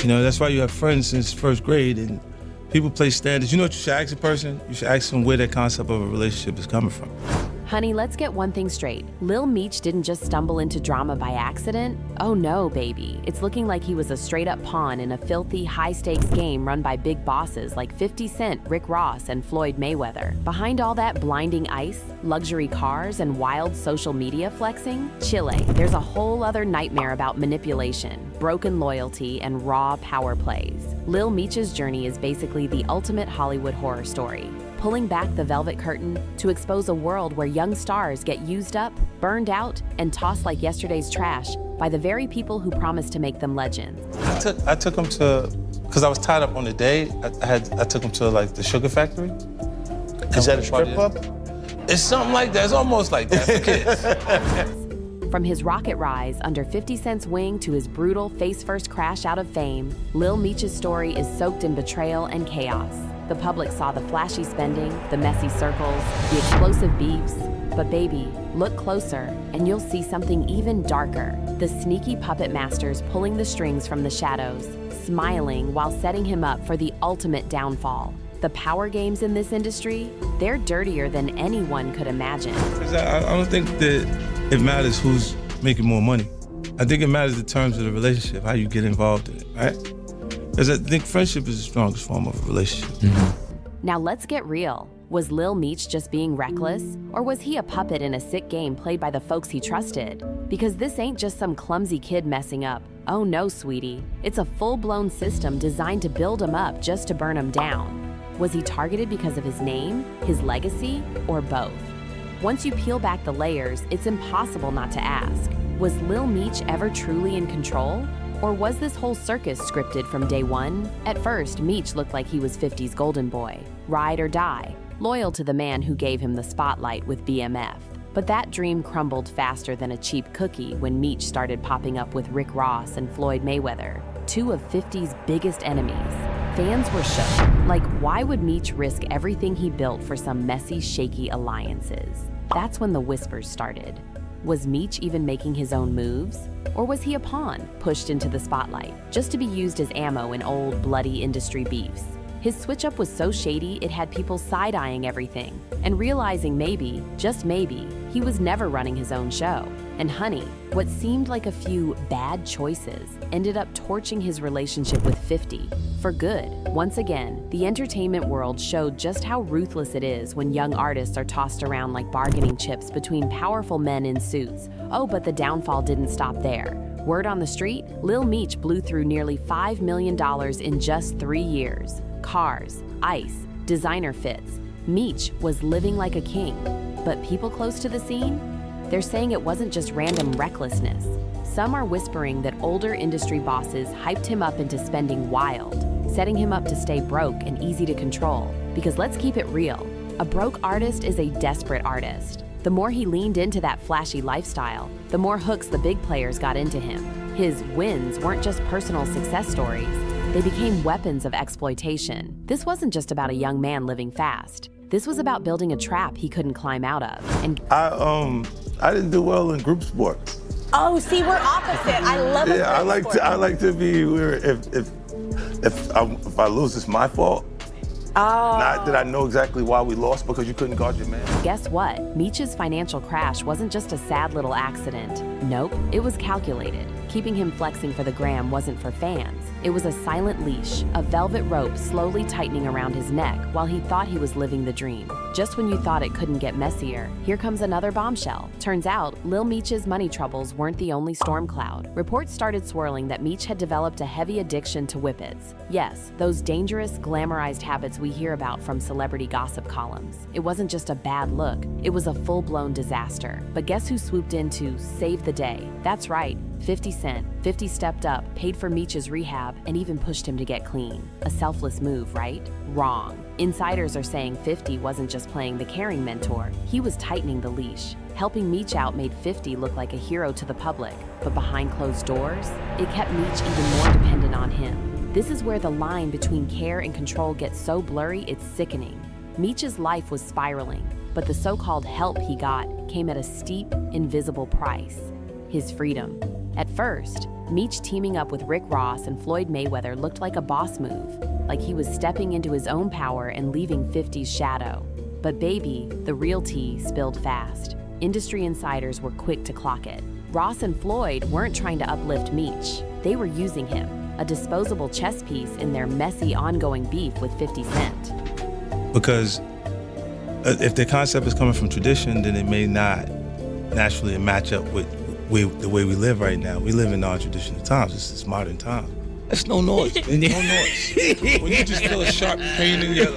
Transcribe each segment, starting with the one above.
You know, that's why you have friends since first grade, and people place standards. You know what you should ask a person? You should ask them where that concept of a relationship is coming from. Honey, let's get one thing straight. Lil Meech didn't just stumble into drama by accident. Oh no, baby. It's looking like he was a straight-up pawn in a filthy, high-stakes game run by big bosses like 50 Cent, Rick Ross, and Floyd Mayweather. Behind all that blinding ice, luxury cars, and wild social media flexing, Chile, there's a whole other nightmare about manipulation, broken loyalty, and raw power plays. Lil Meech's journey is basically the ultimate Hollywood horror story, pulling back the velvet curtain to expose a world where young stars get used up, burned out, and tossed like yesterday's trash by the very people who promised to make them legends. I took him to, because I was tied up on the day, I took him to like the Sugar Factory. Is that a strip club? It's something like that. It's almost like that for kids. From his rocket rise under 50 Cent's wing to his brutal face-first crash out of fame, Lil Meech's story is soaked in betrayal and chaos. The public saw the flashy spending, the messy circles, the explosive beefs. But baby, look closer and you'll see something even darker. The sneaky puppet masters pulling the strings from the shadows, smiling while setting him up for the ultimate downfall. The power games in this industry, they're dirtier than anyone could imagine. I don't think that it matters who's making more money. I think it matters the terms of the relationship, how you get involved in it, right? Because I think friendship is the strongest form of a relationship. Now let's get real. Was Lil Meech just being reckless? Or was he a puppet in a sick game played by the folks he trusted? Because this ain't just some clumsy kid messing up. Oh no, sweetie. It's a full-blown system designed to build him up just to burn him down. Was he targeted because of his name, his legacy, or both? Once you peel back the layers, it's impossible not to ask. Was Lil Meech ever truly in control? Or was this whole circus scripted from day one? At first, Meech looked like he was 50's golden boy, ride or die, loyal to the man who gave him the spotlight with BMF. But that dream crumbled faster than a cheap cookie when Meech started popping up with Rick Ross and Floyd Mayweather, two of 50's biggest enemies. Fans were shook. Like, why would Meech risk everything he built for some messy, shaky alliances? That's when the whispers started. Was Meech even making his own moves? Or was he a pawn pushed into the spotlight, just to be used as ammo in old, bloody industry beefs? His switch-up was so shady it had people side-eyeing everything and realizing maybe, just maybe, he was never running his own show. And honey, what seemed like a few bad choices ended up torching his relationship with 50 for good. Once again, the entertainment world showed just how ruthless it is when young artists are tossed around like bargaining chips between powerful men in suits. Oh, but the downfall didn't stop there. Word on the street, Lil Meech blew through nearly $5 million in just 3 years. Cars, ice, designer fits. Meech was living like a king. But people close to the scene? They're saying it wasn't just random recklessness. Some are whispering that older industry bosses hyped him up into spending wild, setting him up to stay broke and easy to control. Because let's keep it real, a broke artist is a desperate artist. The more he leaned into that flashy lifestyle, the more hooks the big players got into him. His wins weren't just personal success stories. They became weapons of exploitation. This wasn't just about a young man living fast. This was about building a trap he couldn't climb out of. And I didn't do well in group sports. Oh, see, we're opposite. I love it. Yeah, I like to be where if I lose, it's my fault. Oh. Not that I know exactly why we lost, because you couldn't guard your man. Guess what? Meech's financial crash wasn't just a sad little accident. Nope, it was calculated. Keeping him flexing for the gram wasn't for fans. It was a silent leash, a velvet rope slowly tightening around his neck while he thought he was living the dream. Just when you thought it couldn't get messier, here comes another bombshell. Turns out, Lil Meech's money troubles weren't the only storm cloud. Reports started swirling that Meech had developed a heavy addiction to whippets. Yes, those dangerous, glamorized habits we hear about from celebrity gossip columns. It wasn't just a bad look, it was a full-blown disaster. But guess who swooped in to save the day? That's right, 50 Cent. 50 stepped up, paid for Meech's rehab, and even pushed him to get clean. A selfless move, right? Wrong. Insiders are saying 50 wasn't just playing the caring mentor, he was tightening the leash. Helping Meech out made 50 look like a hero to the public, but behind closed doors, it kept Meech even more dependent on him. This is where the line between care and control gets so blurry it's sickening. Meech's life was spiraling, but the so-called help he got came at a steep, invisible price. His freedom. At first, Meech teaming up with Rick Ross and Floyd Mayweather looked like a boss move, like he was stepping into his own power and leaving 50's shadow. But baby, the real tea spilled fast. Industry insiders were quick to clock it. Ross and Floyd weren't trying to uplift Meech. They were using him, a disposable chess piece in their messy, ongoing beef with 50 Cent. Because if the concept is coming from tradition, then it may not naturally match up with the way we live right now. We live in non-traditional times. It's modern time. That's no noise. No noise. When you just feel a sharp pain in your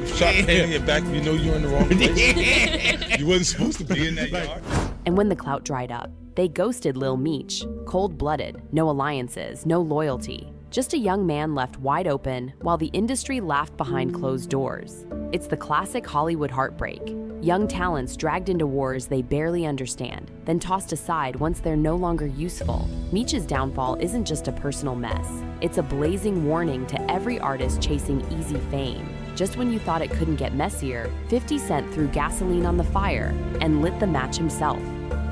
sharp pain in your back, you know you're in the wrong place. You wasn't supposed to be in that yard. And when the clout dried up, they ghosted Lil Meech, cold-blooded, no alliances, no loyalty. Just a young man left wide open while the industry laughed behind closed doors. It's the classic Hollywood heartbreak. Young talents dragged into wars they barely understand, then tossed aside once they're no longer useful. Meech's downfall isn't just a personal mess. It's a blazing warning to every artist chasing easy fame. Just when you thought it couldn't get messier, 50 Cent threw gasoline on the fire and lit the match himself.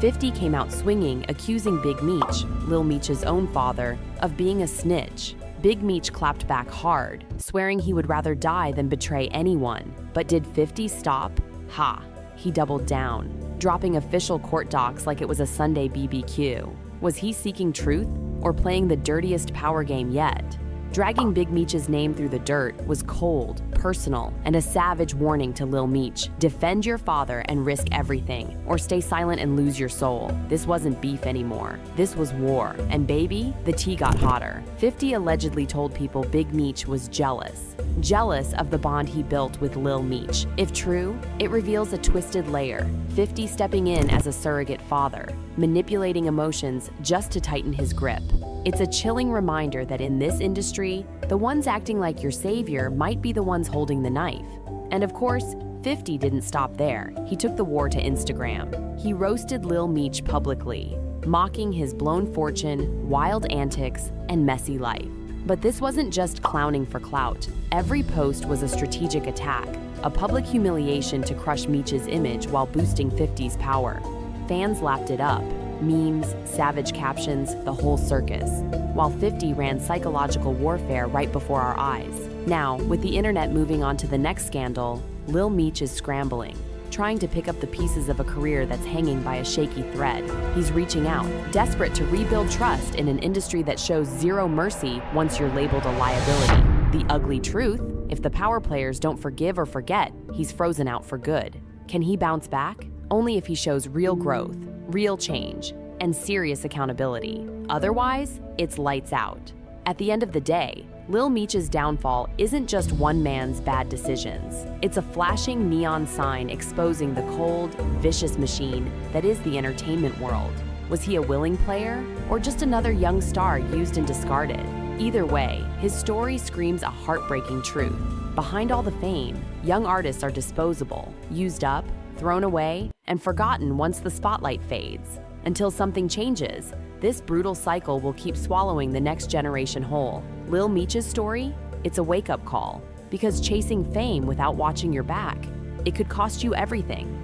50 came out swinging, accusing Big Meech, Lil Meech's own father, of being a snitch. Big Meech clapped back hard, swearing he would rather die than betray anyone. But did 50 stop? Ha! He doubled down, dropping official court docs like it was a Sunday BBQ. Was he seeking truth or playing the dirtiest power game yet? Dragging Big Meech's name through the dirt was cold, personal, and a savage warning to Lil Meech. Defend your father and risk everything, or stay silent and lose your soul. This wasn't beef anymore. This was war. And baby, the tea got hotter. 50 allegedly told people Big Meech was jealous. Jealous of the bond he built with Lil Meech. If true, it reveals a twisted layer. 50 stepping in as a surrogate father, manipulating emotions just to tighten his grip. It's a chilling reminder that in this industry, the ones acting like your savior might be the ones holding the knife. And of course, 50 didn't stop there. He took the war to Instagram. He roasted Lil Meech publicly, mocking his blown fortune, wild antics, and messy life. But this wasn't just clowning for clout. Every post was a strategic attack, a public humiliation to crush Meech's image while boosting 50's power. Fans lapped it up. Memes, savage captions, the whole circus, while 50 ran psychological warfare right before our eyes. Now, with the internet moving on to the next scandal, Lil Meech is scrambling, trying to pick up the pieces of a career that's hanging by a shaky thread. He's reaching out, desperate to rebuild trust in an industry that shows zero mercy once you're labeled a liability. The ugly truth, if the power players don't forgive or forget, he's frozen out for good. Can he bounce back? Only if he shows real growth, real change, and serious accountability. Otherwise, it's lights out. At the end of the day, Lil Meech's downfall isn't just one man's bad decisions. It's a flashing neon sign exposing the cold, vicious machine that is the entertainment world. Was he a willing player, or just another young star used and discarded? Either way, his story screams a heartbreaking truth. Behind all the fame, young artists are disposable, used up, thrown away, and forgotten once the spotlight fades. Until something changes, this brutal cycle will keep swallowing the next generation whole. Lil Meech's story? It's a wake-up call. Because chasing fame without watching your back, it could cost you everything.